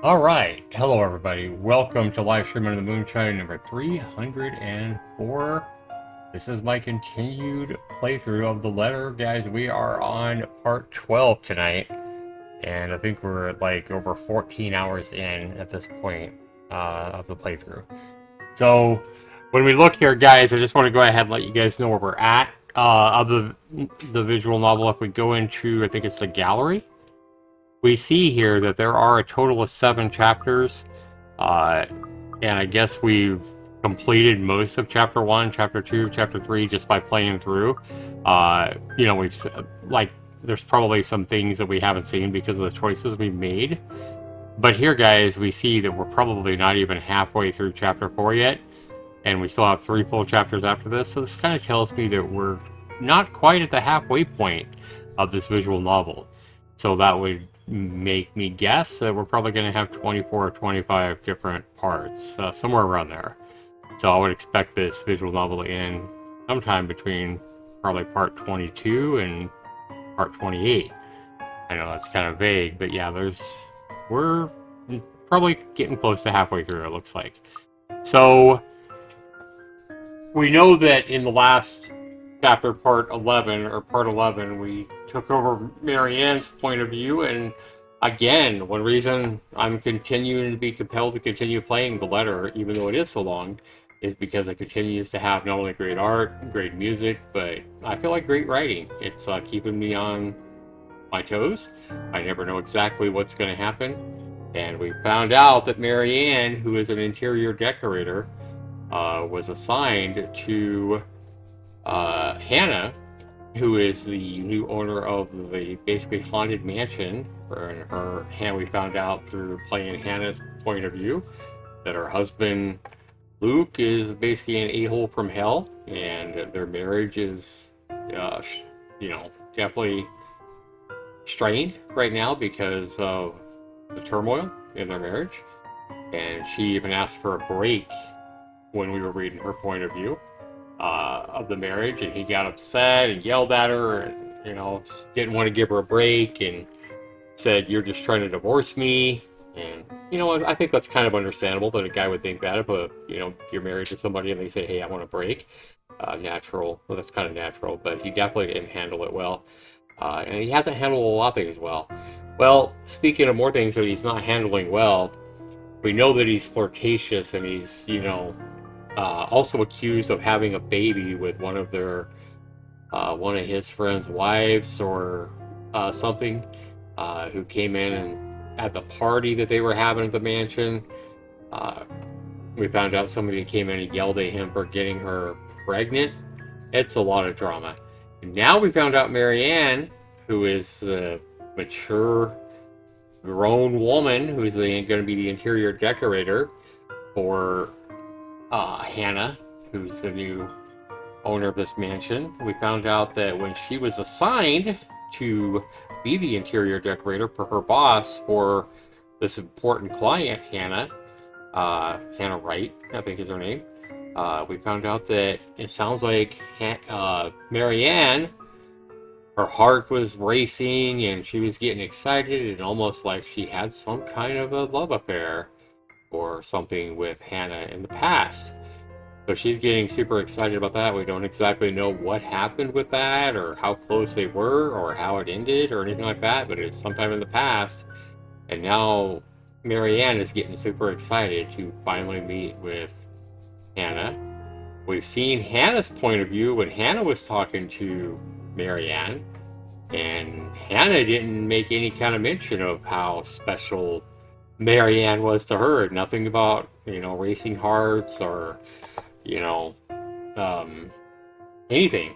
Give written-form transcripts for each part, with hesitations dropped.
All right. Hello, everybody. Welcome to LiveStream under the Moonshine number 304. This is my continued playthrough of the letter. Guys, we are on part 12 tonight, and I think we're like over 14 hours in at this point of the playthrough. So, when we look here, guys, I just want to go ahead and let you guys know where we're at of the visual novel. If we go into, I think it's the gallery, we see here that there are a total of 7 chapters, and I guess we've completed most of chapter 1, chapter 2, chapter 3 just by playing through. We've like there's probably some things that we haven't seen because of the choices we made. But here, guys, we see that we're probably not even halfway through chapter 4 yet, and we still have 3 full chapters after this. So this kind of tells me that we're not quite at the halfway point of this visual novel. So that would make me guess that we're probably going to have 24 or 25 different parts, somewhere around there. So I would expect this visual novel to end sometime between probably part 22 and part 28. I know that's kind of vague, but yeah, we're probably getting close to halfway through, it looks like. So we know that in the last chapter, part 11, we took over Marianne's point of view, and again, one reason I'm continuing to be compelled to continue playing the letter, even though it is so long, is because it continues to have not only great art, great music, but I feel like great writing. It's keeping me on my toes. I never know exactly what's going to happen. And we found out that Marianne, who is an interior decorator, was assigned to Hannah, who is the new owner of the basically haunted mansion. We found out through playing Hannah's point of view that her husband Luke is basically an a-hole from hell, and their marriage is, definitely strained right now because of the turmoil in their marriage. And she even asked for a break when we were reading her point of view of the marriage, and he got upset and yelled at her, and didn't want to give her a break, and said, "You're just trying to divorce me." And I think that's kind of understandable that a guy would think that if you're married to somebody and they say, "Hey, I want a break." Natural. Well, that's kind of natural, but he definitely didn't handle it well, and he hasn't handled a lot of things well. Well, speaking of more things that he's not handling well, we know that he's flirtatious, and he's also accused of having a baby with one of his friends' wives or something, who came in and at the party that they were having at the mansion. Uh, we found out somebody came in and yelled at him for getting her pregnant. It's a lot of drama. And now we found out Marianne, who is the mature, grown woman who's going to be the interior decorator for Hannah, who's the new owner of this mansion. We found out that when she was assigned to be the interior decorator for her boss for this important client, Hannah Wright, I think is her name. We found out that it sounds like Marianne, her heart was racing and she was getting excited and almost like she had some kind of a love affair or something with Hannah in the past. So she's getting super excited about that. We don't exactly know what happened with that or how close they were or how it ended or anything like that, but it's sometime in the past. And now Marianne is getting super excited to finally meet with Hannah. We've seen Hannah's point of view when Hannah was talking to Marianne, and Hannah didn't make any kind of mention of how special Marianne was to her. Nothing about, racing hearts or, you know, um, anything.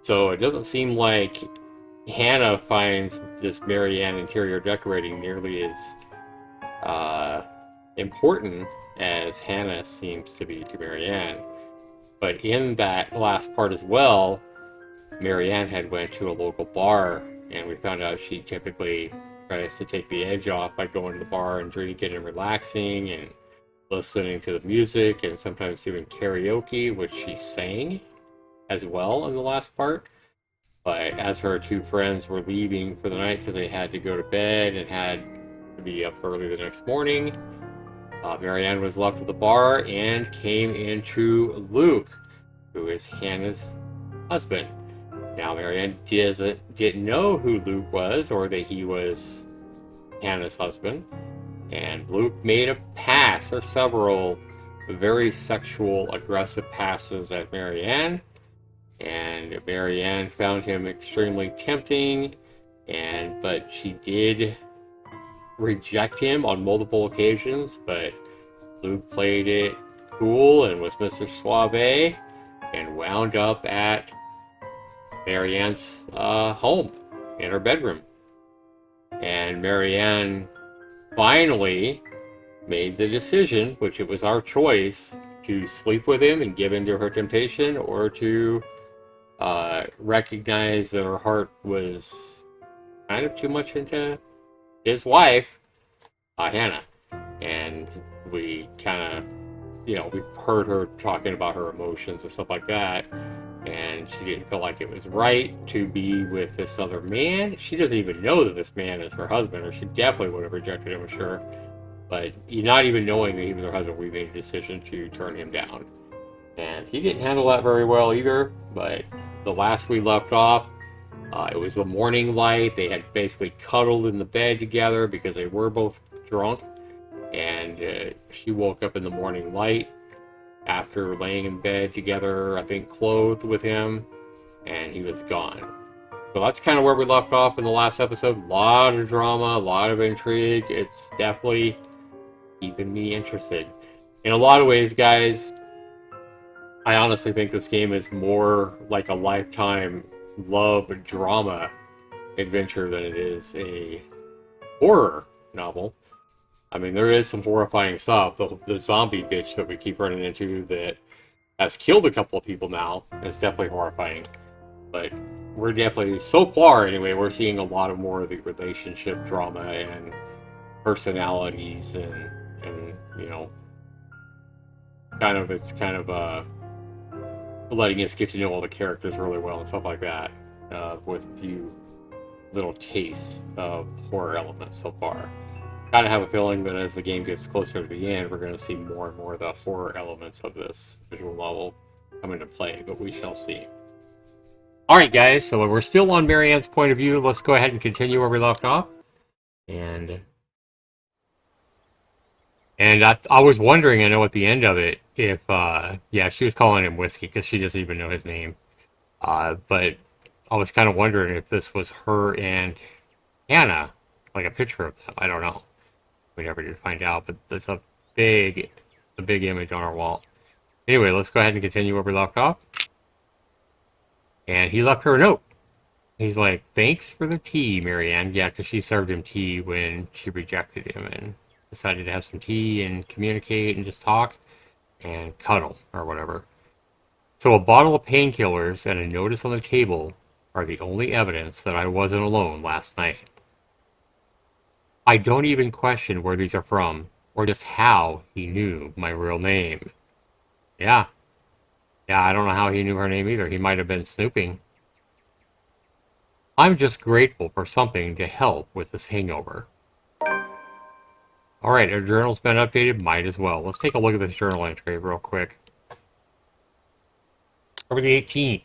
So it doesn't seem like Hannah finds this Marianne interior decorating nearly as important as Hannah seems to be to Marianne. But in that last part as well, Marianne had went to a local bar, and we found out she typically tries to take the edge off by going to the bar and drinking and relaxing and listening to the music and sometimes doing karaoke, which she sang as well in the last part. But as her two friends were leaving for the night because they had to go to bed and had to be up early the next morning. Marianne was left at the bar and came into Luke, who is Hannah's husband. Now, Marianne didn't know who Luke was or that he was Hannah's husband. And Luke made a pass, or several very sexual, aggressive passes at Marianne. And Marianne found him extremely tempting, but she did reject him on multiple occasions. But Luke played it cool and was Mr. Suave and wound up at Marianne's home in her bedroom. And Marianne finally made the decision, which it was our choice, to sleep with him and give in to her temptation, or to recognize that her heart was kind of too much into his wife, Hannah. And we kind of, we heard her talking about her emotions and stuff like that, and she didn't feel like it was right to be with this other man. She doesn't even know that this man is her husband, or she definitely would have rejected him, I'm sure. But not even knowing that he was her husband, we made a decision to turn him down. And he didn't handle that very well either. But the last we left off, it was the morning light. They had basically cuddled in the bed together because they were both drunk. And she woke up in the morning light after laying in bed together, I think clothed with him, and he was gone. So that's kind of where we left off in the last episode. A lot of drama, a lot of intrigue. It's definitely keeping me interested. In a lot of ways, guys, I honestly think this game is more like a Lifetime love drama adventure than it is a horror novel. I mean, there is some horrifying stuff. The zombie bitch that we keep running into that has killed a couple of people now is definitely horrifying. But we're definitely, so far anyway, we're seeing a lot more of the relationship drama and personalities and it's kind of letting us get to know all the characters really well and stuff like that, with a few little tastes of horror elements so far. Kind of have a feeling that as the game gets closer to the end, we're going to see more and more of the horror elements of this visual novel come into play, but we shall see. Alright guys, so we're still on Marianne's point of view. Let's go ahead and continue where we left off. And I was wondering, I know at the end of it, if, she was calling him Whiskey because she doesn't even know his name. But I was kind of wondering if this was her and Hannah, like a picture of them. I don't know. We never did find out, but there's a big image on our wall. Anyway, let's go ahead and continue where we left off. And he left her a note. He's like, "Thanks for the tea, Marianne." Yeah, because she served him tea when she rejected him and decided to have some tea and communicate and just talk and cuddle or whatever. So a bottle of painkillers and a notice on the table are the only evidence that I wasn't alone last night. I don't even question where these are from, or just how he knew my real name. Yeah, I don't know how he knew her name either. He might have been snooping. I'm just grateful for something to help with this hangover. Alright, our journal's been updated. Might as well. Let's take a look at this journal entry real quick. Over the 18th.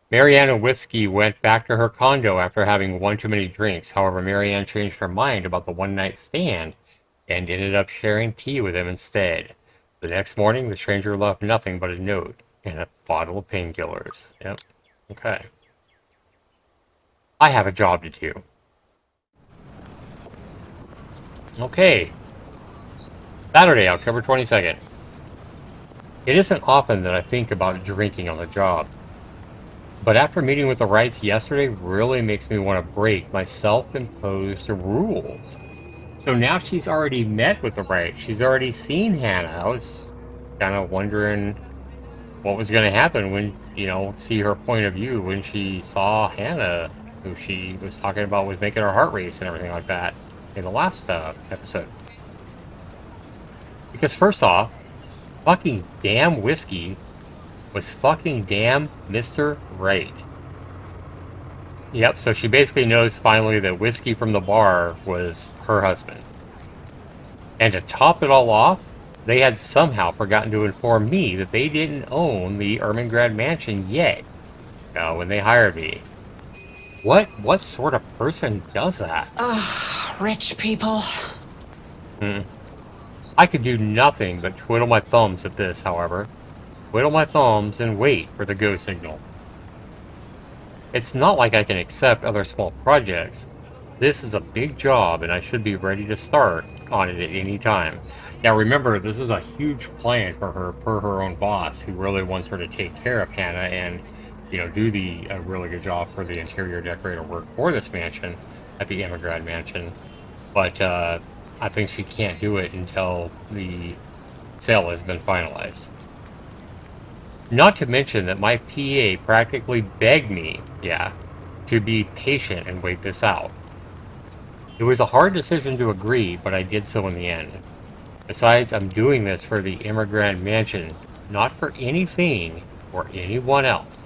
Marianne and Whiskey went back to her condo after having one too many drinks. However, Marianne changed her mind about the one-night stand and ended up sharing tea with him instead. The next morning, the stranger left nothing but a note and a bottle of painkillers. Yep. Okay. I have a job to do. Okay. Saturday, October 22nd. It isn't often that I think about drinking on the job. But after meeting with the Wrights yesterday really makes me want to break my self-imposed rules. So now she's already met with the Wrights. She's already seen Hannah. I was kind of wondering what was going to happen when, see her point of view when she saw Hannah, who she was talking about was making her heart race and everything like that in the last episode. Because first off, fucking damn Whiskey was fucking damn Mr. Right. Yep, so she basically knows finally that whiskey from the bar was her husband. And to top it all off, they had somehow forgotten to inform me that they didn't own the Ermengrad mansion yet when they hired me. What sort of person does that? Ugh, rich people. I could do nothing but twiddle my thumbs at this, however. Twiddle my thumbs and wait for the go signal. It's not like I can accept other small projects. This is a big job and I should be ready to start on it at any time. Now remember, this is a huge plan for her, per her own boss, who really wants her to take care of Hannah and, do a really good job for the interior decorator work for this mansion at the Immigrant Mansion. But I think she can't do it until the sale has been finalized. Not to mention that my PA practically begged me, to be patient and wait this out. It was a hard decision to agree, but I did so in the end. Besides, I'm doing this for the Immigrant Mansion, not for anything or anyone else.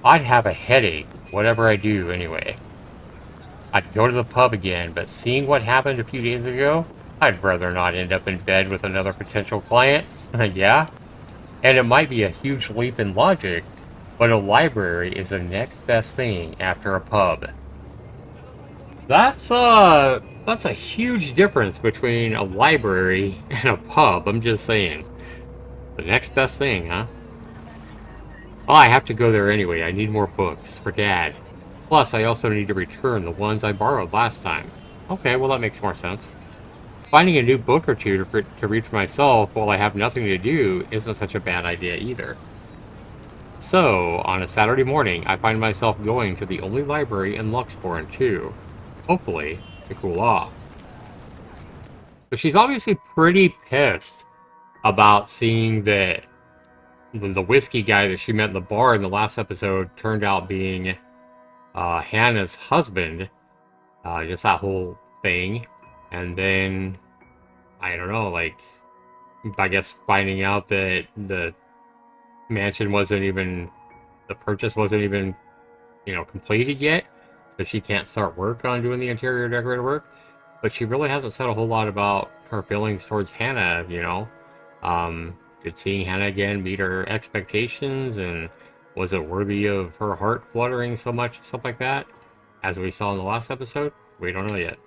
I'd have a headache, whatever I do anyway. I'd go to the pub again, but seeing what happened a few days ago, I'd rather not end up in bed with another potential client. Yeah? And it might be a huge leap in logic, but a library is the next best thing after a pub. That's a huge difference between a library and a pub, I'm just saying. The next best thing, huh? Oh, I have to go there anyway. I need more books for Dad. Plus, I also need to return the ones I borrowed last time. Okay, well that makes more sense. Finding a new book or two to read for myself while I have nothing to do isn't such a bad idea either. So, on a Saturday morning, I find myself going to the only library in Luxborn too. Hopefully, to cool off. But she's obviously pretty pissed about seeing that the whiskey guy that she met in the bar in the last episode turned out being Hannah's husband. Just that whole thing. And then, I don't know, I guess finding out that the mansion the purchase wasn't even, completed yet. So she can't start work on doing the interior decorator work. But she really hasn't said a whole lot about her feelings towards Hannah, Did seeing Hannah again meet her expectations, and was it worthy of her heart fluttering so much, stuff like that? As we saw in the last episode, we don't know yet.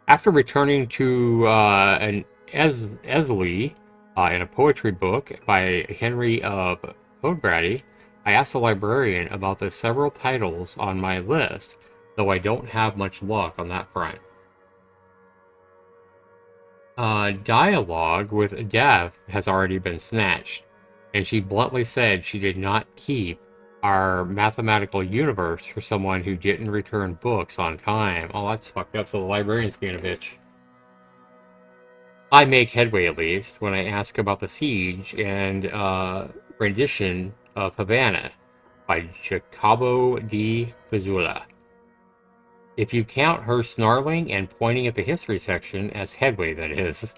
After returning to an Esley in a poetry book by Henry of Podbrady, I asked the librarian about the several titles on my list, though I don't have much luck on that front. Dialogue with Dev has already been snatched, and she bluntly said she did not keep our mathematical universe for someone who didn't return books on time. Oh, that's fucked up, so the librarian's being a bitch. I make headway, at least, when I ask about the siege and rendition of Havana by Jacobo de Pizzulla. If you count her snarling and pointing at the history section as headway, that is.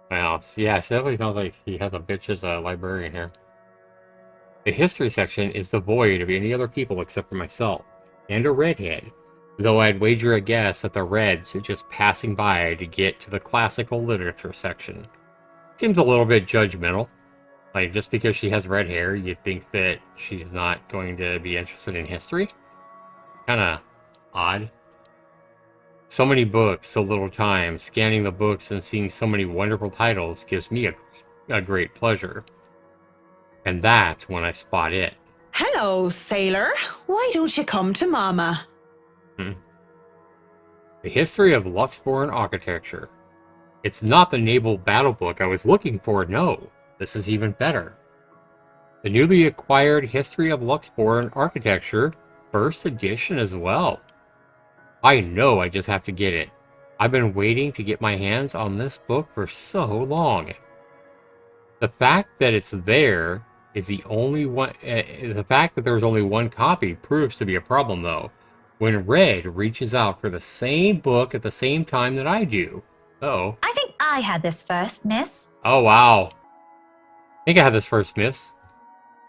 Well, yeah, it definitely sounds like he has a bitch as a librarian here. The history section is devoid of any other people except for myself, and a redhead, though I'd wager a guess that the red's just passing by to get to the classical literature section. Seems a little bit judgmental. Just because she has red hair, you think that she's not going to be interested in history? Kinda odd. So many books, so little time. Scanning the books and seeing so many wonderful titles gives me a great pleasure. And that's when I spot it. Hello, sailor. Why don't you come to Mama? The History of Luxborn Architecture. It's not the naval battle book I was looking for, no. This is even better. The newly acquired History of Luxborn Architecture, first edition as well. I know I just have to get it. I've been waiting to get my hands on this book for so long. The fact that it's there is the only one. The fact that there's only one copy proves to be a problem, though. When Red reaches out for the same book at the same time that I do. Oh. I think I had this first, miss. Oh, wow. think I had this first miss.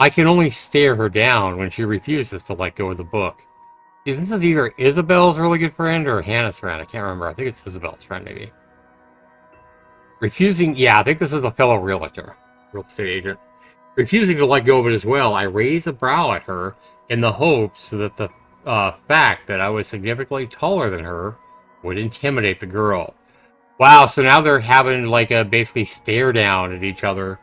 I can only stare her down when she refuses to let go of the book. This is either Isabel's really good friend or Hannah's friend. I can't remember. I think it's Isabel's friend, maybe. Refusing, yeah, I think this is a fellow real estate agent. Refusing to let go of it as well, I raise a brow at her in the hopes that the fact that I was significantly taller than her would intimidate the girl. Wow, so now they're having like a basically stare down at each other.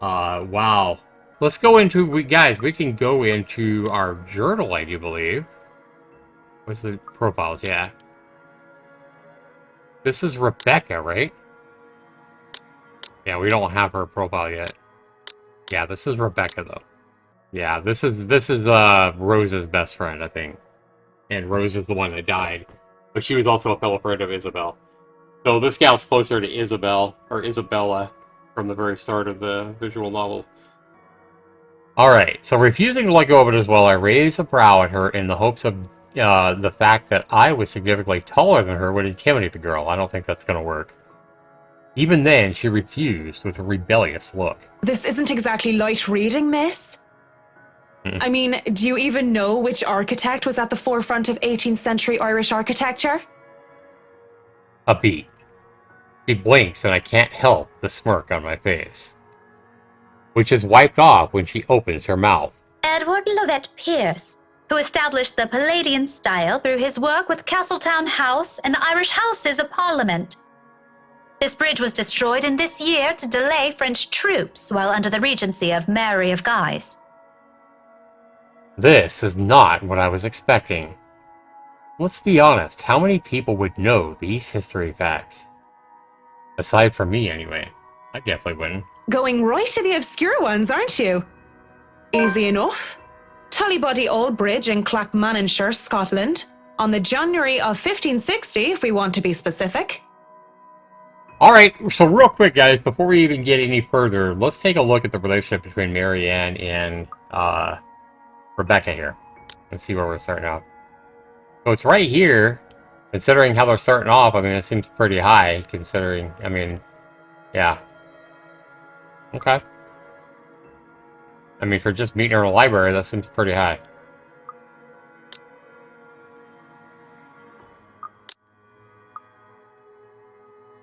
Wow. Let's go into, guys, we can go into our journal, I do believe. What's the profiles? Yeah. This is Rebecca, right? Yeah, we don't have her profile yet. Yeah, this is Rebecca, though. Yeah, this is Rose's best friend, I think. And Rose is the one that died. But she was also a fellow friend of Isabel. So this gal's closer to Isabel, or Isabella, from the very start of the visual novel. Alright, so refusing to let go of it as well, I raise a brow at her in the hopes of the fact that I was significantly taller than her would intimidate the girl. I don't think that's going to work. Even then, she refused with a rebellious look. This isn't exactly light reading, miss. I mean, do you even know which architect was at the forefront of 18th century Irish architecture? A B. She blinks and I can't help the smirk on my face, which is wiped off when she opens her mouth. Edward Lovett Pearce, who established the Palladian style through his work with Castletown House and the Irish Houses of Parliament. This bridge was destroyed in this year to delay French troops while under the regency of Mary of Guise. This is not what I was expecting. Let's be honest, how many people would know these history facts? Aside from me, anyway. I definitely wouldn't. Going right to the obscure ones, aren't you? Easy enough. Tullybody Old Bridge in Clackmannanshire, Scotland, on the January of 1560, if we want to be specific. Alright, so real quick, guys, before we even get any further, let's take a look at the relationship between Marianne and Rebecca here. And see where we're starting out. So it's right here, considering how they're starting off. I mean, it seems pretty high, considering, I mean, yeah. Okay. I mean, for just meeting her in a library, that seems pretty high.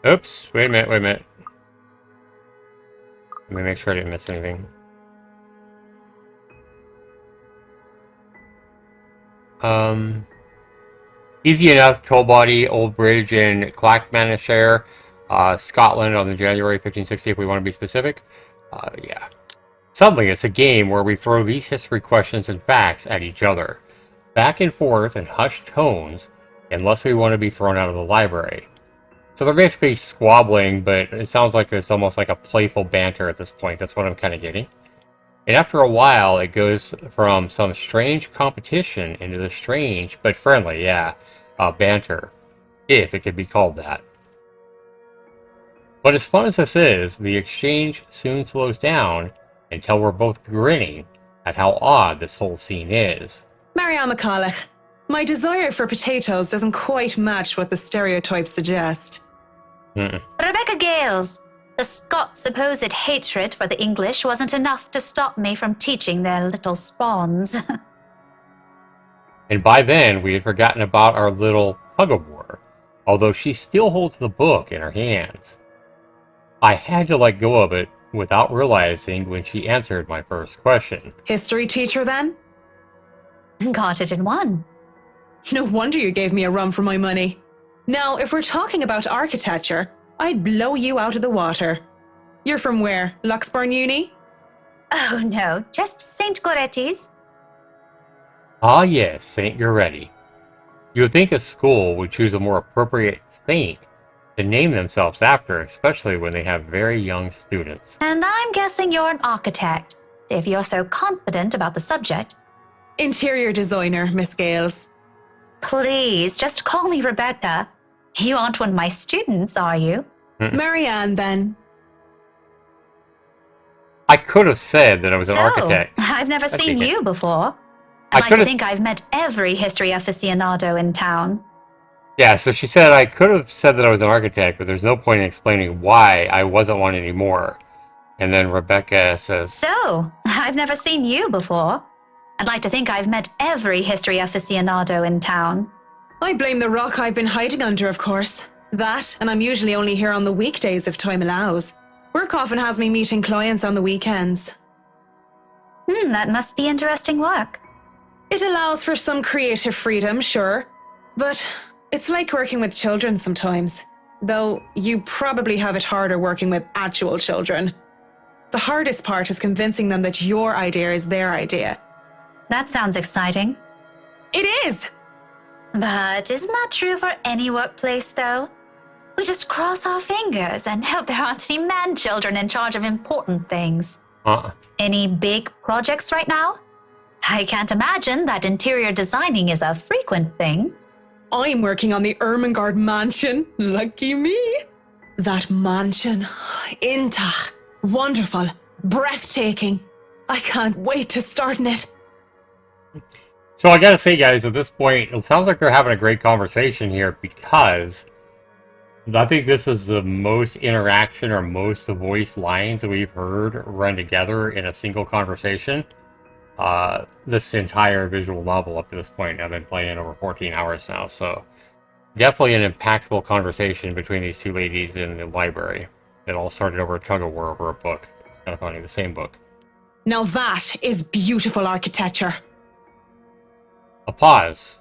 Oops, wait a minute. Let me make sure I didn't miss anything. Easy enough, Tullybody Old Bridge in Clackmannanshire, Scotland on the January 1560, if we want to be specific. Yeah. Suddenly, it's a game where we throw these history questions and facts at each other, back and forth in hushed tones, unless we want to be thrown out of the library. So they're basically squabbling, but it sounds like there's almost like a playful banter at this point. That's what I'm kind of getting. And after a while, it goes from some strange competition into the strange, but friendly, banter, if it could be called that. But as fun as this is, the exchange soon slows down until we're both grinning at how odd this whole scene is. Marianne McCulloch, my desire for potatoes doesn't quite match what the stereotypes suggest. Rebecca Gales, the Scots' supposed hatred for the English wasn't enough to stop me from teaching their little spawns. And by then, we had forgotten about our little tug-of-war, although she still holds the book in her hands. I had to let go of it without realizing when she answered my first question. History teacher, then? Got it in one. No wonder you gave me a run for my money. Now, if we're talking about architecture, I'd blow you out of the water. You're from where? Luxburn Uni? Oh no, just St. Goretti's. Ah yes, St. Goretti. You would think a school would choose a more appropriate saint to name themselves after, especially when they have very young students. And I'm guessing you're an architect, if you're so confident about the subject. Interior designer, Miss Gales. Please, just call me Rebecca. You aren't one of my students, are you? Marianne, then. I could have said that I was an architect. I've never seen you before. I I'd like to think I've met every history aficionado in town. Yeah, so she said I could have said that I was an architect, but there's no point in explaining why I wasn't one anymore. And then Rebecca says, So, I've never seen you before. I'd like to think I've met every history aficionado in town. I blame the rock I've been hiding under, of course. That, and I'm usually only here on the weekdays if time allows. Work often has me meeting clients on the weekends. That must be interesting work. It allows for some creative freedom, sure. But it's like working with children sometimes. Though you probably have it harder working with actual children. The hardest part is convincing them that your idea is their idea. That sounds exciting. It is! But isn't that true for any workplace, though? We just cross our fingers and hope there aren't any man-children in charge of important things. Any big projects right now? I can't imagine that interior designing is a frequent thing. I'm working on the Ermengarde mansion. Lucky me. That mansion. Intach. Wonderful. Breathtaking. I can't wait to start in it. So I gotta say, guys, at this point, it sounds like they're having a great conversation here because I think this is the most interaction or most voice lines that we've heard run together in a single conversation. This entire visual novel up to this point. I've been playing over 14 hours now, so definitely an impactful conversation between these two ladies in the library. It all started over a tug-of-war over a book. It's kind of funny, the same book. Now that is beautiful architecture. A pause.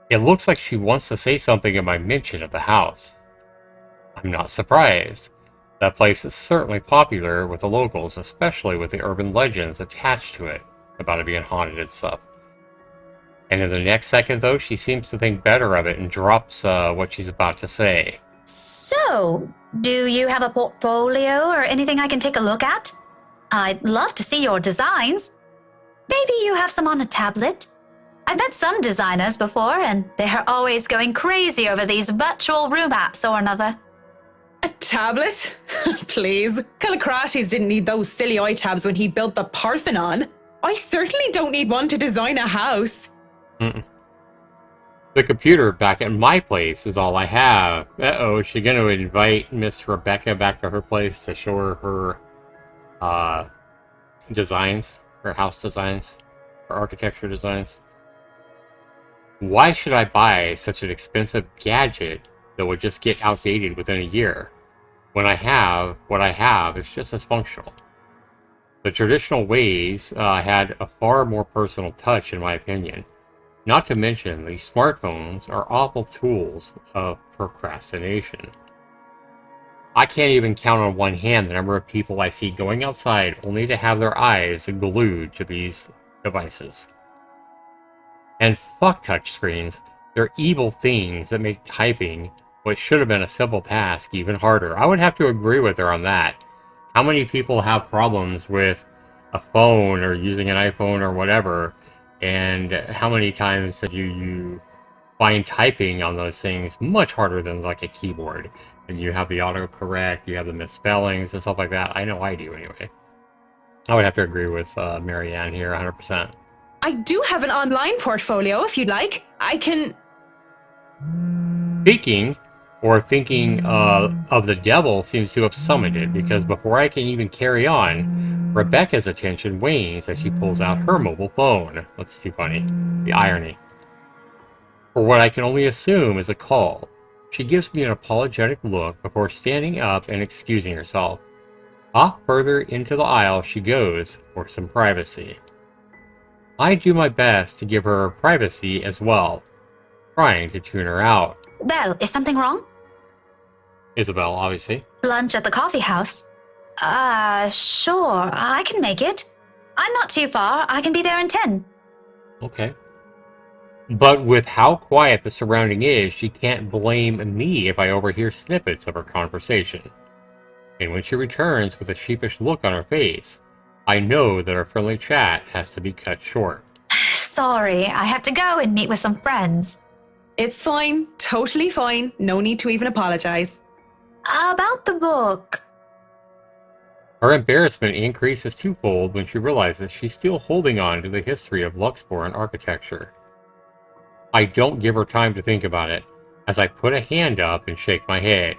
It looks like she wants to say something in my mention of the house. I'm not surprised. That place is certainly popular with the locals, especially with the urban legends attached to it about it being haunted and stuff. And in the next second, though, she seems to think better of it and drops what she's about to say. So, do you have a portfolio or anything I can take a look at? I'd love to see your designs. Maybe you have some on a tablet? I've met some designers before, and they're always going crazy over these virtual room apps or another. A tablet? Please. Callicrates didn't need those silly iTabs when he built the Parthenon. I certainly don't need one to design a house. The computer back at my place is all I have. Uh-oh, is she going to invite Miss Rebecca back to her place to show her designs, her house designs, her architecture designs? Why should I buy such an expensive gadget that would just get outdated within a year, when what I have is just as functional? The traditional ways had a far more personal touch, in my opinion. Not to mention, these smartphones are awful tools of procrastination. I can't even count on one hand the number of people I see going outside only to have their eyes glued to these devices. And fuck touchscreens. They're evil things that make typing what should have been a simple task even harder. I would have to agree with her on that. How many people have problems with a phone or using an iPhone or whatever, and how many times have you find typing on those things much harder than like a keyboard? And you have the autocorrect, you have the misspellings and stuff like that. I know I do anyway. I would have to agree with Marianne here 100%. I do have an online portfolio if you'd like. I can... Speaking or thinking of the devil seems to have summoned it, because before I can even carry on, Rebecca's attention wanes as she pulls out her mobile phone. That's too funny. The irony. For what I can only assume is a call. She gives me an apologetic look before standing up and excusing herself. Off further into the aisle she goes for some privacy. I do my best to give her privacy as well, trying to tune her out. Belle, is something wrong? Isabel, obviously. Lunch at the coffee house? Sure, I can make it. I'm not too far. I can be there in 10. Okay. But with how quiet the surrounding is, she can't blame me if I overhear snippets of her conversation. And when she returns with a sheepish look on her face, I know that our friendly chat has to be cut short. Sorry, I have to go and meet with some friends. It's fine. Totally fine. No need to even apologize. About the book. Her embarrassment increases twofold when she realizes she's still holding on to the history of Luxbourne architecture. I don't give her time to think about it, as I put a hand up and shake my head.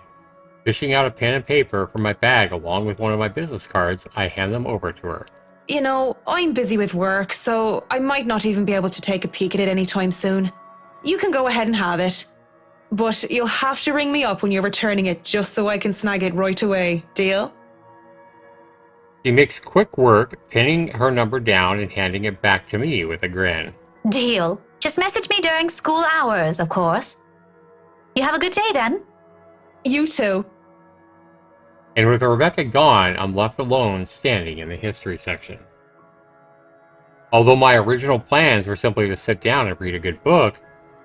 Fishing out a pen and paper from my bag along with one of my business cards, I hand them over to her. You know, I'm busy with work, so I might not even be able to take a peek at it anytime soon. You can go ahead and have it. But you'll have to ring me up when you're returning it just so I can snag it right away. Deal? She makes quick work, pinning her number down and handing it back to me with a grin. Deal. Just message me during school hours, of course. You have a good day then. You too. And with Rebecca gone, I'm left alone standing in the history section. Although my original plans were simply to sit down and read a good book,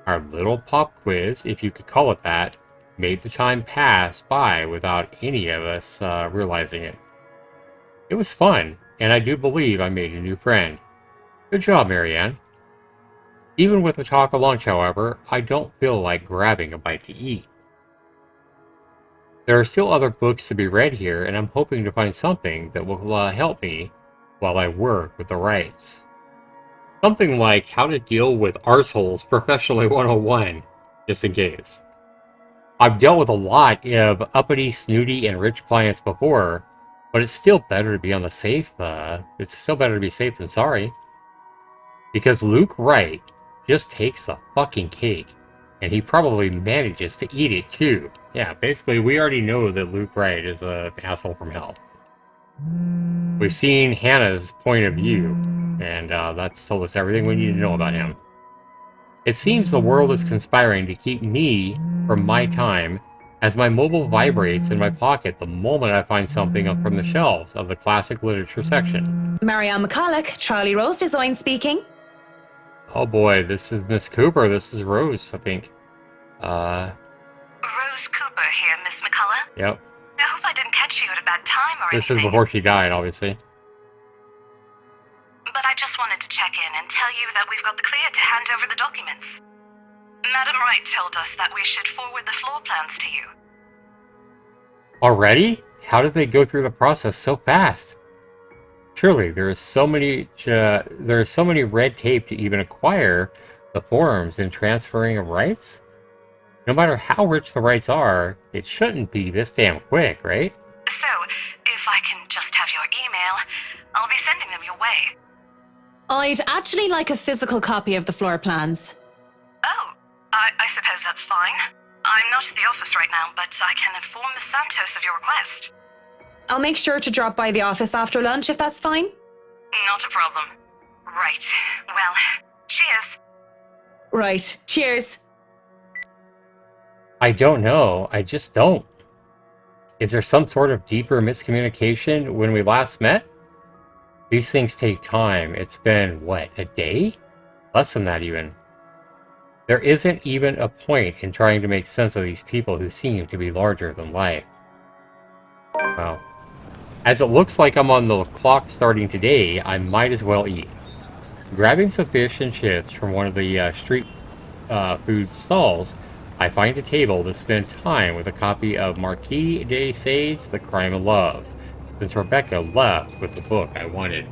our little pop quiz, if you could call it that, made the time pass by without any of us realizing it. It was fun, and I do believe I made a new friend. Good job, Marianne. Even with the talk of lunch, however, I don't feel like grabbing a bite to eat. There are still other books to be read here, and I'm hoping to find something that will help me while I work with the rights. Something like How to Deal with Arseholes Professionally 101, just in case. I've dealt with a lot of uppity, snooty, and rich clients before, but it's still better to be on the safe. It's still better to be safe than sorry. Because Luke Wright just takes the fucking cake, and he probably manages to eat it too. Yeah, basically, we already know that Luke Wright is an asshole from hell. We've seen Hannah's point of view, and that's told us everything we need to know about him. It seems the world is conspiring to keep me from my time, as my mobile vibrates in my pocket the moment I find something up from the shelves of the classic literature section. Marianne McCulloch, Charlie Rose Design speaking. Oh boy, this is Miss Cooper. This is Rose, I think. Rose Cooper here, Miss McCullough. Yep. I hope I didn't catch you at a bad time or This anything. is before she died, obviously. But I just wanted to check in and tell you that we've got the clear to hand over the documents. Madam Wright told us that we should forward the floor plans to you. Already? How did they go through the process so fast? Surely there is so many red tape to even acquire the forms and transferring of rights. No matter how rich the rights are, it shouldn't be this damn quick, right? So, if I can just have your email, I'll be sending them your way. I'd actually like a physical copy of the floor plans. Oh, I suppose that's fine. I'm not at the office right now, but I can inform Miss Santos of your request. I'll make sure to drop by the office after lunch if that's fine. Not a problem. Right. Well, cheers. Right. Cheers. I don't know. I just don't. Is there some sort of deeper miscommunication when we last met? These things take time. It's been, what, a day? Less than that, even. There isn't even a point in trying to make sense of these people who seem to be larger than life. Well, as it looks like I'm on the clock starting today, I might as well eat. Grabbing some fish and chips from one of the street food stalls, I find a table to spend time with a copy of Marquis de Sade's The Crime of Love, since Rebecca left with the book I wanted.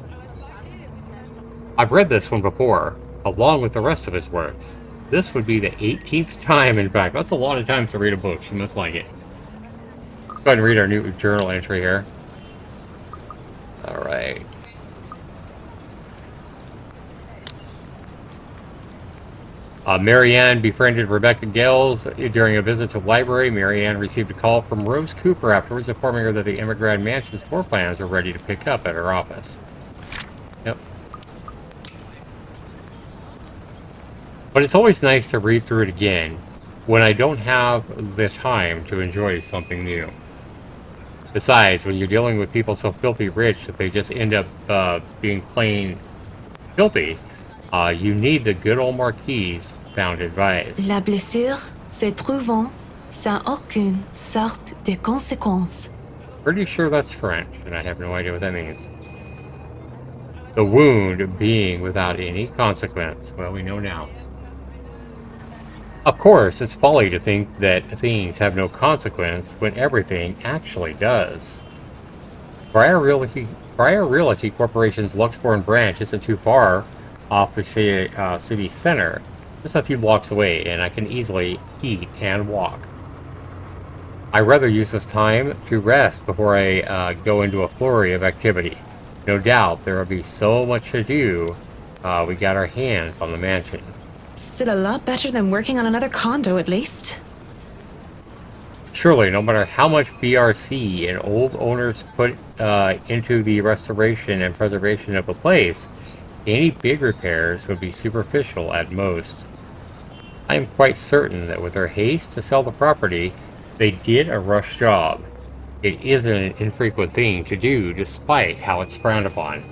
I've read this one before, along with the rest of his works. This would be the 18th time, in fact. That's a lot of times to read a book. She must like it. Go ahead and read our new journal entry here. Alright. Marianne befriended Rebecca Gales during a visit to the library. Marianne received a call from Rose Cooper afterwards informing her that the Immigrant Mansion's floor plans are ready to pick up at her office. Yep. But it's always nice to read through it again when I don't have the time to enjoy something new. Besides, when you're dealing with people so filthy rich that they just end up being plain filthy, you need the good old Marquis's sound advice. La blessure se trouvant sans aucune sorte de conséquence. Pretty sure that's French, and I have no idea what that means. The wound being without any consequence. Well, we know now. Of course, it's folly to think that things have no consequence when everything actually does. Briar Realty Corporation's Luxborn branch isn't too far off the city center, just a few blocks away, and I can easily eat and walk. I'd rather use this time to rest before I go into a flurry of activity. No doubt there will be so much to do. We got our hands on the mansion. Still a lot better than working on another condo, at least. Surely, no matter how much BRC and old owners put into the restoration and preservation of a place, any big repairs would be superficial at most. I am quite certain that with their haste to sell the property, they did a rush job. It isn't an infrequent thing to do despite how it's frowned upon.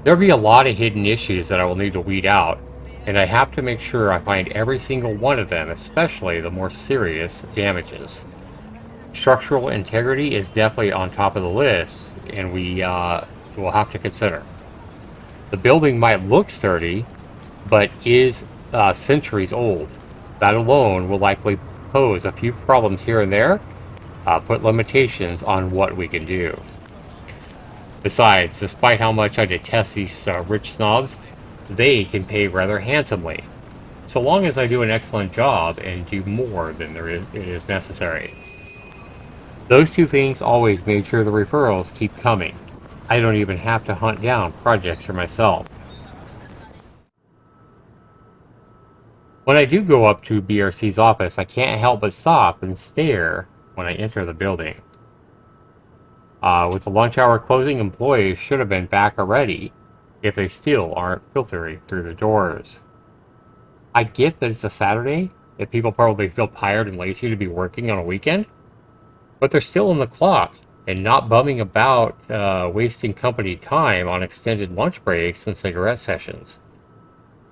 There'll be a lot of hidden issues that I will need to weed out, and I have to make sure I find every single one of them, especially the more serious damages. Structural integrity is definitely on top of the list, and we will have to consider. The building might look sturdy, but is centuries old. That alone will likely pose a few problems here and there, put limitations on what we can do. Besides, despite how much I detest these rich snobs, they can pay rather handsomely, so long as I do an excellent job and do more than it is necessary. Those two things always made sure the referrals keep coming. I don't even have to hunt down projects for myself. When I do go up to BRC's office, I can't help but stop and stare when I enter the building. With the lunch hour closing, employees should have been back already, if they still aren't filtering through the doors. I get that it's a Saturday, that people probably feel tired and lazy to be working on a weekend, but they're still on the clock and not bumming about wasting company time on extended lunch breaks and cigarette sessions.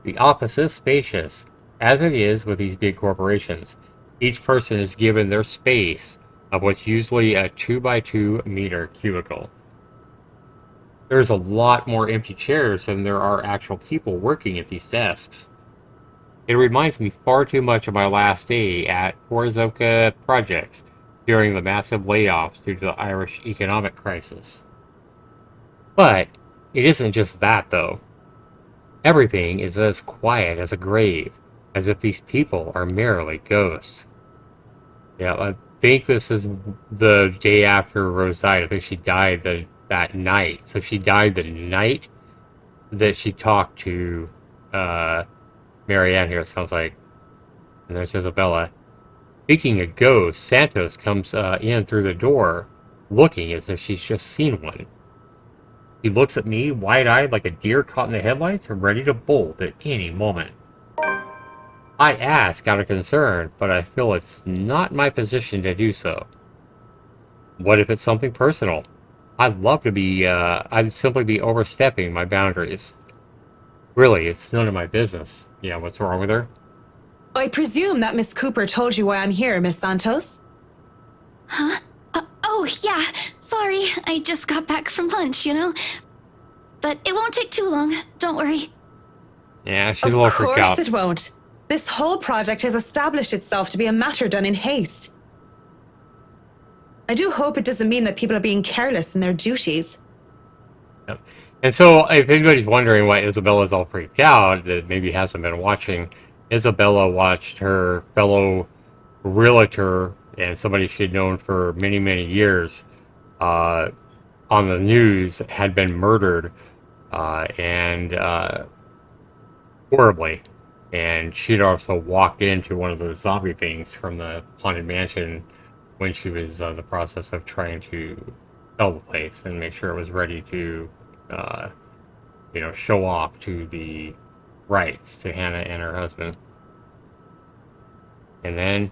The office is spacious, as it is with these big corporations. Each person is given their space of what's usually a 2x2 meter cubicle. There's a lot more empty chairs than there are actual people working at these desks. It reminds me far too much of my last day at Forzoka Projects during the massive layoffs due to the Irish economic crisis. But it isn't just that, though. Everything is as quiet as a grave, as if these people are merely ghosts. Yeah, I think this is the day after Rose died. I think she died that night. So she died the night that she talked to Marianne here, it sounds like. And there's Isabella. Speaking of ghosts, Santos comes in through the door, looking as if she's just seen one. He looks at me, wide-eyed like a deer caught in the headlights and ready to bolt at any moment. I ask out of concern, but I feel it's not my position to do so. What if it's something personal? I'd simply be overstepping my boundaries. Really, it's none of my business. Yeah, what's wrong with her? I presume that Miss Cooper told you why I'm here, Miss Santos? Huh? Oh, yeah. Sorry, I just got back from lunch, you know? But it won't take too long. Don't worry. Yeah, she's a little freaked out. Of course it won't. This whole project has established itself to be a matter done in haste. I do hope it doesn't mean that people are being careless in their duties. Yep. And so, if anybody's wondering why Isabella's all freaked out, that maybe hasn't been watching, Isabella watched her fellow realtor and somebody she'd known for many, many years on the news had been murdered and horribly. And she'd also walked into one of those zombie things from the haunted mansion when she was in the process of trying to sell the place and make sure it was ready to, show off to the rights to Hannah and her husband. And then,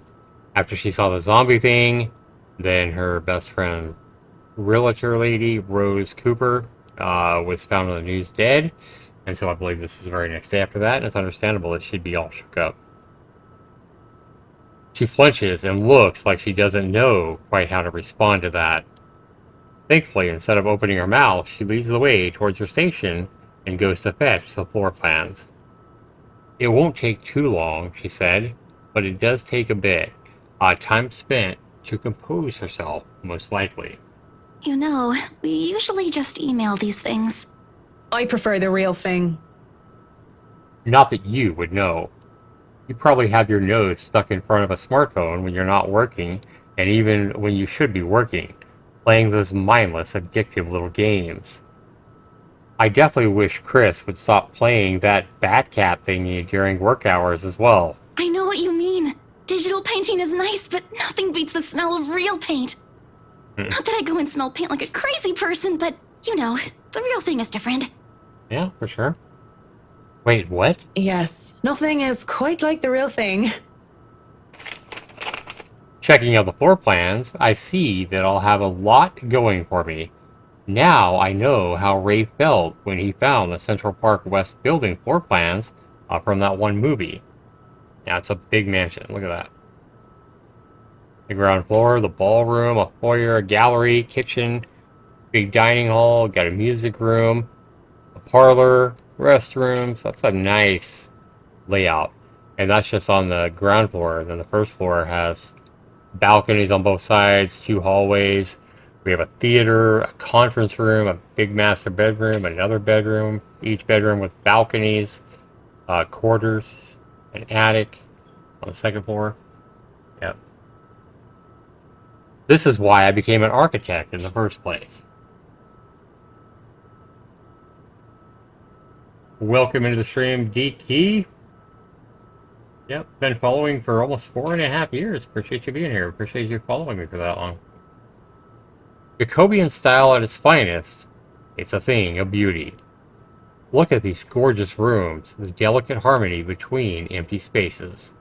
after she saw the zombie thing, then her best friend, realtor lady, Rose Cooper, was found on the news dead. And so I believe this is the very next day after that, and it's understandable that she'd be all shook up. She flinches and looks like she doesn't know quite how to respond to that. Thankfully, instead of opening her mouth, she leads the way towards her station and goes to fetch the floor plans. It won't take too long, she said, but it does take a bit. Time spent to compose herself, most likely. You know, we usually just email these things. I prefer the real thing. Not that you would know. You probably have your nose stuck in front of a smartphone when you're not working, and even when you should be working, playing those mindless, addictive little games. I definitely wish Chris would stop playing that Batcat thingy during work hours as well. I know what you mean. Digital painting is nice, but nothing beats the smell of real paint. Not that I go and smell paint like a crazy person, but, you know, the real thing is different. Yeah, for sure. Wait, what? Yes, nothing is quite like the real thing. Checking out the floor plans, I see that I'll have a lot going for me. Now I know how Ray felt when he found the Central Park West building floor plans from that one movie. Now it's a big mansion, look at that. The ground floor, the ballroom, a foyer, a gallery, kitchen, big dining hall, got a music room, a parlor, restrooms. That's a nice layout. And that's just on the ground floor. Then the first floor has balconies on both sides, 2 hallways. We have a theater, a conference room, a big master bedroom, another bedroom, each bedroom with balconies, quarters, an attic on the second floor. Yep. This is why I became an architect in the first place. Welcome into the stream, DK. Yep, been following for almost 4.5 years. Appreciate you being here. Appreciate you following me for that long. Jacobean style at its finest. It's a thing of beauty. Look at these gorgeous rooms, the delicate harmony between empty spaces.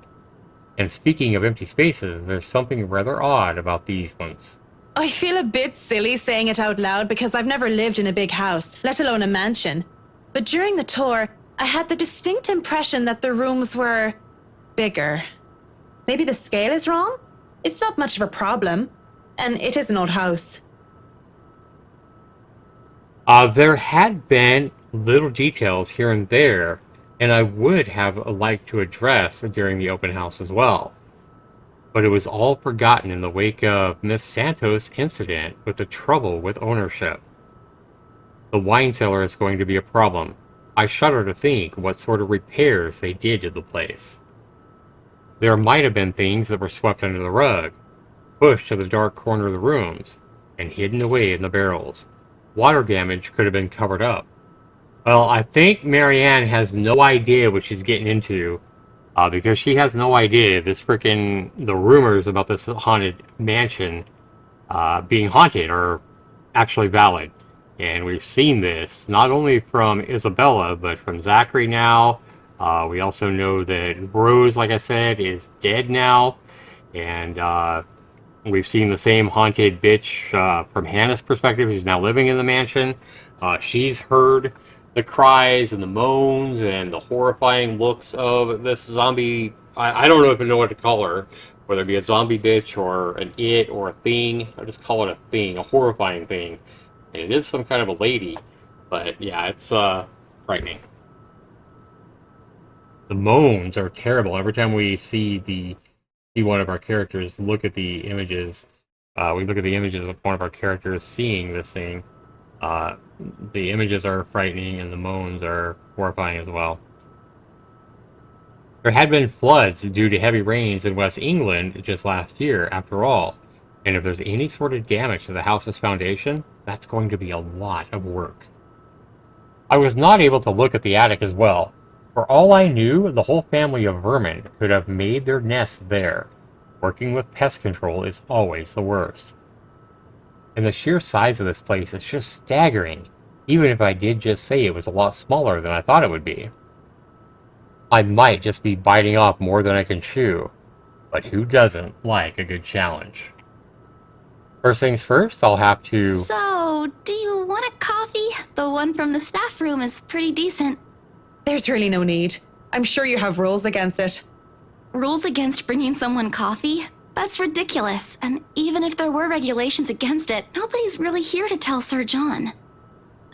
And speaking of empty spaces, there's something rather odd about these ones. I feel a bit silly saying it out loud because I've never lived in a big house, let alone a mansion. But during the tour, I had the distinct impression that the rooms were bigger. Maybe the scale is wrong? It's not much of a problem. And it is an old house. There had been little details here and there, and I would have liked to address during the open house as well. But it was all forgotten in the wake of Miss Santos' incident with the trouble with ownership. The wine cellar is going to be a problem. I shudder to think what sort of repairs they did to the place. There might have been things that were swept under the rug, pushed to the dark corner of the rooms, and hidden away in the barrels. Water damage could have been covered up. Well, I think Marianne has no idea what she's getting into, because she has no idea the rumors about this haunted mansion being haunted are actually valid. And we've seen this not only from Isabella, but from Zachary now. We also know that Rose, like I said, is dead now. And we've seen the same haunted bitch from Hannah's perspective, who's now living in the mansion. She's heard the cries and the moans and the horrifying looks of this zombie. I don't even know what to call her, whether it be a zombie bitch or an it or a thing. I just call it a thing, a horrifying thing. And it is some kind of a lady, but yeah, it's frightening. The moans are terrible. Every time we see one of our characters look at the images, we look at the images of one of our characters seeing this thing. The images are frightening and the moans are horrifying as well. There had been floods due to heavy rains in West England just last year, after all. And if there's any sort of damage to the house's foundation, that's going to be a lot of work. I was not able to look at the attic as well. For all I knew, the whole family of vermin could have made their nest there. Working with pest control is always the worst. And the sheer size of this place is just staggering, even if I did just say it was a lot smaller than I thought it would be. I might just be biting off more than I can chew, but who doesn't like a good challenge? First things first, I'll have to... So, do you want a coffee? The one from the staff room is pretty decent. There's really no need. I'm sure you have rules against it. Rules against bringing someone coffee? That's ridiculous, and even if there were regulations against it, nobody's really here to tell Sir John.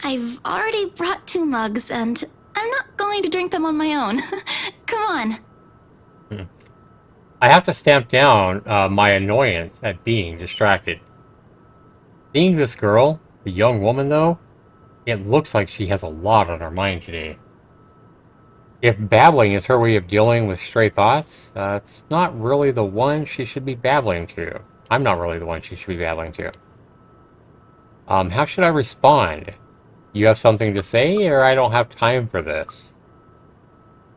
I've already brought 2 mugs, and I'm not going to drink them on my own. Come on. I have to stamp down my annoyance at being distracted. Seeing this girl, the young woman though, it looks like she has a lot on her mind today. If babbling is her way of dealing with stray thoughts, it's not really the one she should be babbling to. I'm not really the one she should be babbling to. How should I respond? You have something to say, or I don't have time for this?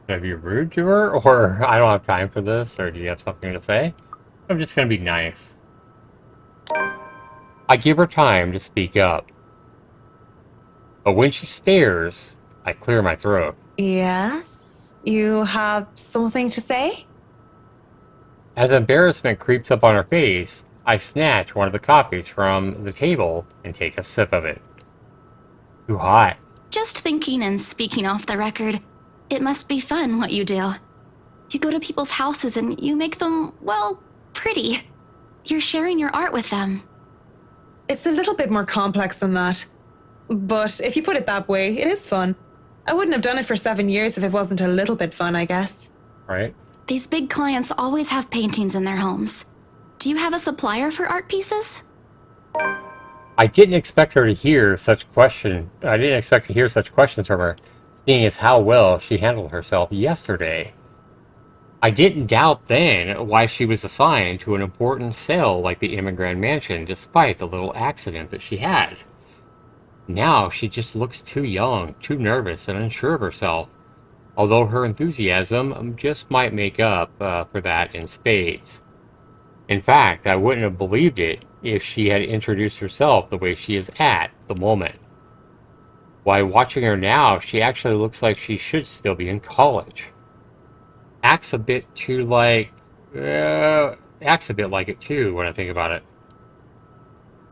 Should I be rude to her, or I don't have time for this, or do you have something to say? I'm just going to be nice. I give her time to speak up. But when she stares, I clear my throat. Yes? You have something to say? As embarrassment creeps up on her face, I snatch one of the coffees from the table and take a sip of it. Too hot. Just thinking and speaking off the record, it must be fun what you do. You go to people's houses and you make them, well, pretty. You're sharing your art with them. It's a little bit more complex than that. But if you put it that way, it is fun. I wouldn't have done it for 7 years if it wasn't a little bit fun, I guess. Right? These big clients always have paintings in their homes. Do you have a supplier for art pieces? I didn't expect her to hear such question. I didn't expect to hear such questions from her, seeing as how well she handled herself yesterday. I didn't doubt then why she was assigned to an important sale like the Immigrant Mansion, despite the little accident that she had. Now she just looks too young, too nervous, and unsure of herself, although her enthusiasm just might make up for that in spades. In fact, I wouldn't have believed it if she had introduced herself the way she is at the moment. While watching her now, she actually looks like she should still be in college. Acts a bit like it too when I think about it.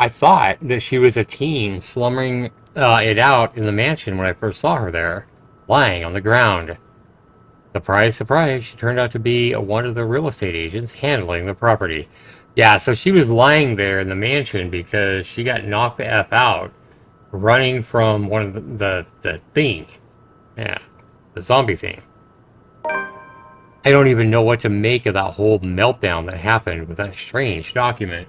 I thought that she was a teen slumming it out in the mansion when I first saw her there, lying on the ground. Surprise, surprise, she turned out to be one of the real estate agents handling the property. Yeah, so she was lying there in the mansion because she got knocked the F out running from one of the thing. Yeah, the zombie thing. I don't even know what to make of that whole meltdown that happened with that strange document.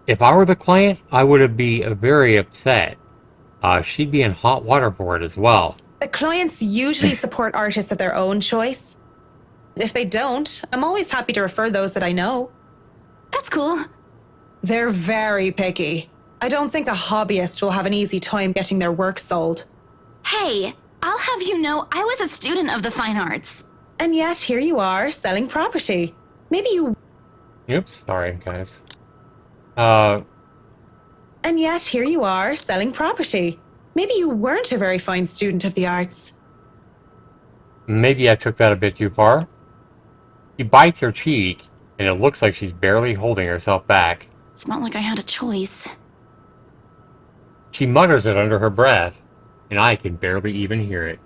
If I were the client, I would be very upset. She'd be in hot water for it as well. The clients usually support artists of their own choice. If they don't, I'm always happy to refer those that I know. That's cool. They're very picky. I don't think a hobbyist will have an easy time getting their work sold. Hey, I'll have you know I was a student of the fine arts. And yet here you are, selling property. Maybe you... Oops, sorry, guys. And yet here you are, selling property. Maybe you weren't a very fine student of the arts. Maybe I took that a bit too far. She bites her cheek, and it looks like she's barely holding herself back. It's not like I had a choice. She mutters it under her breath, and I can barely even hear it.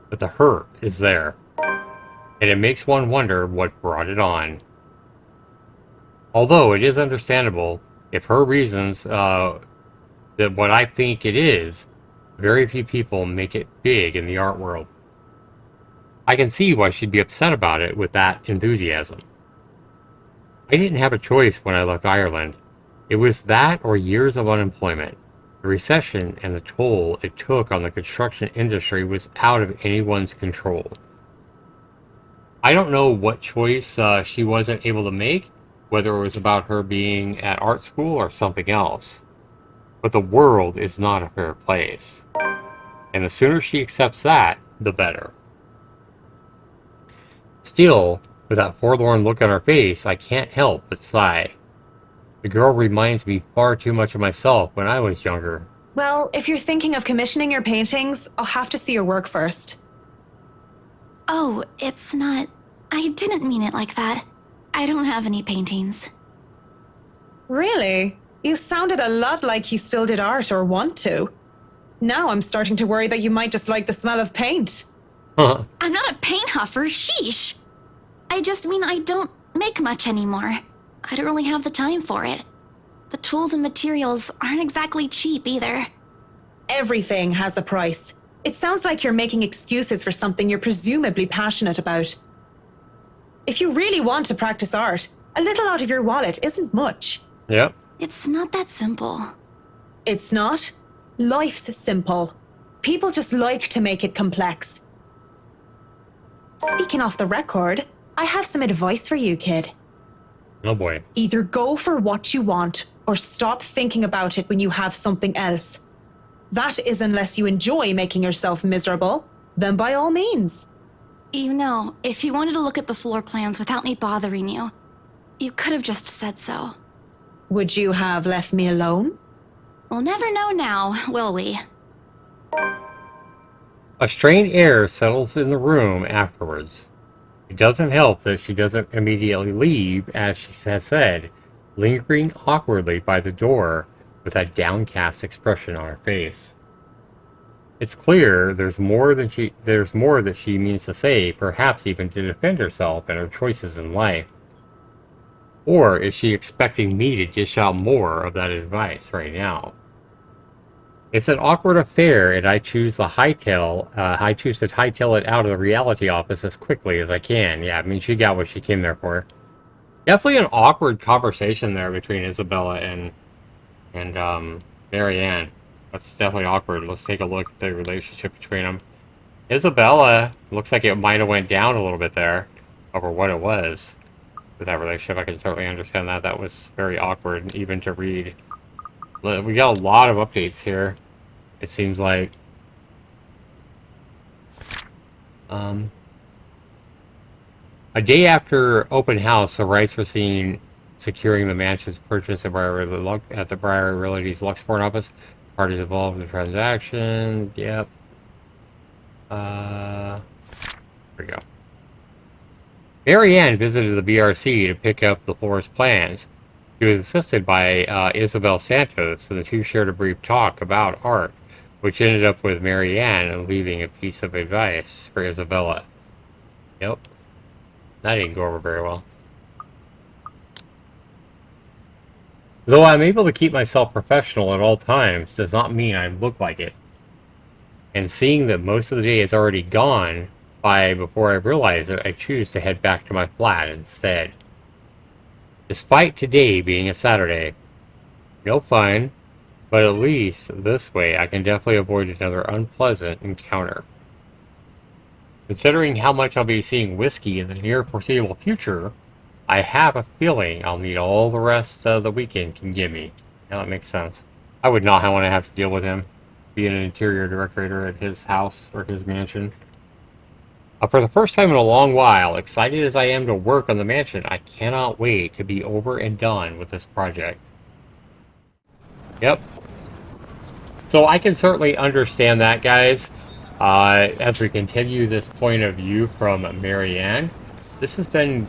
But the hurt is there, and it makes one wonder what brought it on. Although it is understandable, if her reasons that what I think it is, very few people make it big in the art world. I can see why she'd be upset about it with that enthusiasm. I didn't have a choice when I left Ireland. It was that or years of unemployment. The recession and the toll it took on the construction industry was out of anyone's control. I don't know what choice she wasn't able to make, whether it was about her being at art school or something else. But the world is not a fair place. And the sooner she accepts that, the better. Still, with that forlorn look on her face, I can't help but sigh. The girl reminds me far too much of myself when I was younger. Well, if you're thinking of commissioning your paintings, I'll have to see your work first. Oh, it's not... I didn't mean it like that. I don't have any paintings. Really? You sounded a lot like you still did art or want to. Now I'm starting to worry that you might just like the smell of paint. Huh. I'm not a paint huffer, sheesh. I just mean I don't make much anymore. I don't really have the time for it. The tools and materials aren't exactly cheap either. Everything has a price. It sounds like you're making excuses for something you're presumably passionate about. If you really want to practice art, a little out of your wallet isn't much. Yep. It's not that simple. It's not. Life's simple. People just like to make it complex. Speaking off the record, I have some advice for you, kid. Oh boy. Either go for what you want or stop thinking about it when you have something else. That is unless you enjoy making yourself miserable, then by all means. You know, if you wanted to look at the floor plans without me bothering you, you could have just said so. Would you have left me alone? We'll never know now, will we? A strained air settles in the room afterwards. It doesn't help that she doesn't immediately leave, as she has said, lingering awkwardly by the door with that downcast expression on her face. It's clear there's more that she means to say, perhaps even to defend herself and her choices in life. Or is she expecting me to dish out more of that advice right now? It's an awkward affair, and I choose to hightail it out of the reality office as quickly as I can. Yeah, I mean, she got what she came there for. Definitely an awkward conversation there between Isabella and Marianne. That's definitely awkward. Let's take a look at the relationship between them. Isabella looks like it might have went down a little bit there over what it was with that relationship. I can certainly understand that. That was very awkward, even to read. We got a lot of updates here, it seems like. A day after open house, the rights were seen securing the mansion's purchase at the Briar Realty's Luxport office. Parties involved in the transaction. Yep. There we go. Marianne visited the BRC to pick up the floor's plans. She was assisted by Isabel Santos, and the two shared a brief talk about art, which ended up with Marianne leaving a piece of advice for Isabella. Yep. That didn't go over very well. Though I'm able to keep myself professional at all times does not mean I look like it. And seeing that most of the day is already gone by before I realize it, I choose to head back to my flat instead. Despite today being a Saturday, no fun, but at least this way I can definitely avoid another unpleasant encounter. Considering how much I'll be seeing Whiskey in the near foreseeable future, I have a feeling I'll need all the rest of the weekend can give me. Now that makes sense. I would not want to have to deal with him being an interior decorator at his house or his mansion. For the first time in a long while, excited as I am to work on the mansion, I cannot wait to be over and done with this project. Yep. So I can certainly understand that, guys. As we continue this point of view from Marianne, this has been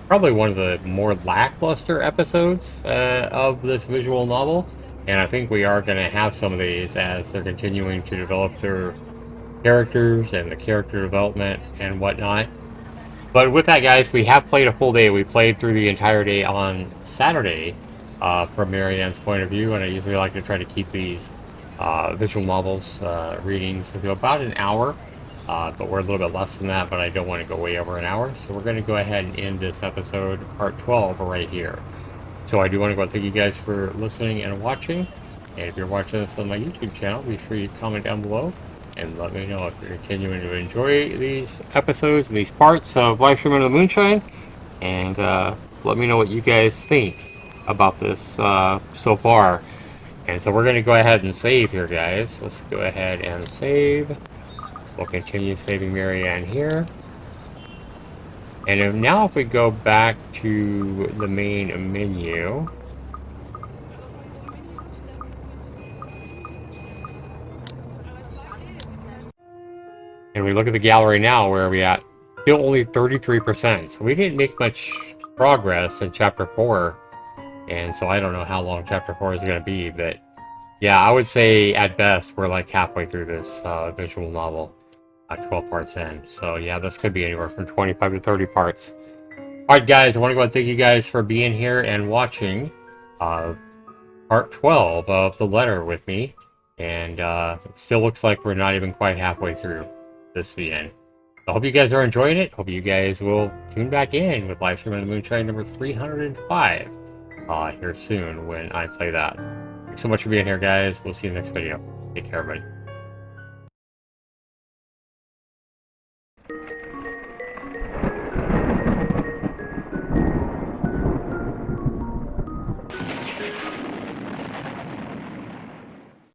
probably one of the more lackluster episodes of this visual novel, and I think we are going to have some of these as they're continuing to develop their characters and the character development and whatnot. But with that, guys, we have played a full day. We played through the entire day on Saturday from Marianne's point of view, and I usually like to try to keep these visual novels readings to about an hour, but we're a little bit less than that, but I don't want to go way over an hour, so we're going to go ahead and end this episode, part 12, right here. So I do want to go and thank you guys for listening and watching, and if you're watching this on my YouTube channel, be sure you comment down below and let me know if you're continuing to enjoy these episodes and these parts of LiveStream Under the Moonshine, and let me know what you guys think about this so far. And so we're going to go ahead and save here, guys. Let's go ahead and save. We'll continue saving Marianne here. And now if we go back to the main menu. And we look at the gallery now, where are we at? Still only 33%. So we didn't make much progress in Chapter 4. And so I don't know how long Chapter 4 is going to be, but yeah, I would say at best we're like halfway through this visual novel, 12 parts in. So yeah, this could be anywhere from 25 to 30 parts. Alright guys, I want to go and thank you guys for being here and watching part 12 of The Letter with me. And it still looks like we're not even quite halfway through this VN. I hope you guys are enjoying it. Hope you guys will tune back in with LiveStream Under the Moonshine number 305. Here soon when I play that. Thanks so much for being here, guys. We'll see you in the next video. Take care, everybody.